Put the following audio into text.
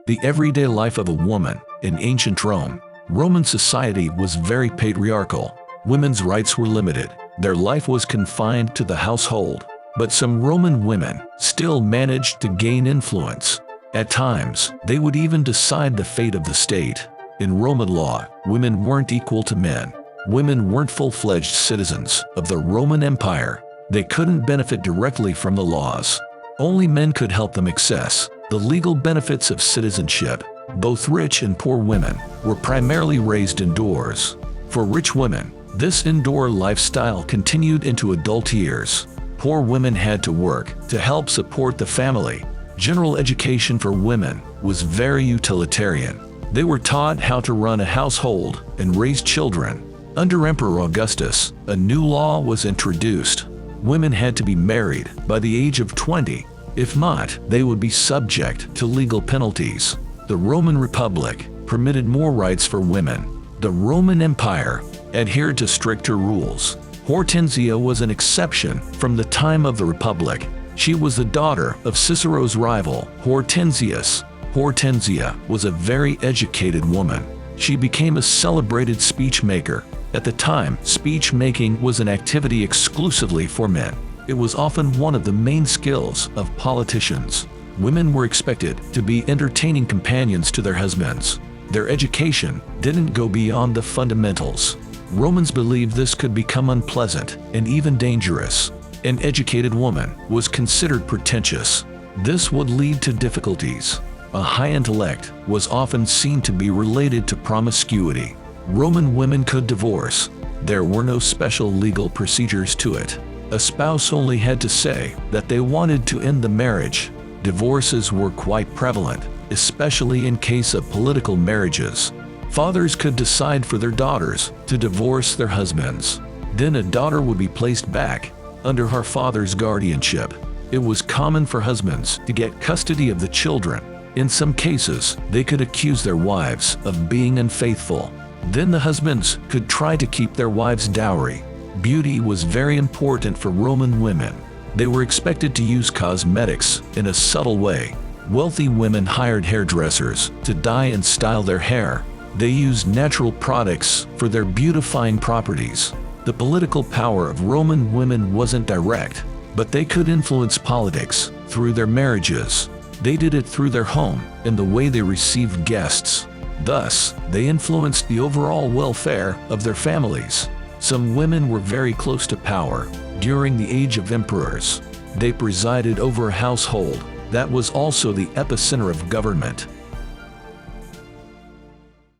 The everyday life of a woman in ancient Rome. Roman society was very patriarchal. Women's rights were limited. Their life was confined to the household. But some Roman women still managed to gain influence. At times, they would even decide the fate of the state. In Roman law, women weren't equal to men. Women weren't full-fledged citizens of the Roman Empire. They couldn't benefit directly from the laws. Only men could help them access the legal benefits of citizenship. Both rich and poor women were primarily raised indoors. For rich women, this indoor lifestyle continued into adult years. Poor women had to work to help support the family. General education for women was very utilitarian. They were taught how to run a household and raise children. Under Emperor Augustus, a new law was introduced. Women had to be married by the age of 20. If not, they would be subject to legal penalties. The Roman Republic permitted more rights for women. The Roman Empire adhered to stricter rules. Hortensia was an exception from the time of the Republic. She was the daughter of Cicero's rival, Hortensius. Hortensia was a very educated woman. She became a celebrated speechmaker. At the time, speechmaking was an activity exclusively for men. It was often one of the main skills of politicians. Women were expected to be entertaining companions to their husbands. Their education didn't go beyond the fundamentals. Romans believed this could become unpleasant and even dangerous. An educated woman was considered pretentious. This would lead to difficulties. A high intellect was often seen to be related to promiscuity. Roman women could divorce. There were no special legal procedures to it. A spouse only had to say that they wanted to end the marriage. Divorces were quite prevalent, especially in case of political marriages. Fathers could decide for their daughters to divorce their husbands. Then a daughter would be placed back under her father's guardianship. It was common for husbands to get custody of the children. In some cases, they could accuse their wives of being unfaithful. Then the husbands could try to keep their wives' dowry. Beauty was very important for Roman women. They were expected to use cosmetics in a subtle way. Wealthy women hired hairdressers to dye and style their hair. They used natural products for their beautifying properties. The political power of Roman women wasn't direct, but they could influence politics through their marriages. They did it through their home and the way they received guests. Thus, they influenced the overall welfare of their families. Some women were very close to power. During the age of emperors, they presided over a household that was also the epicenter of government.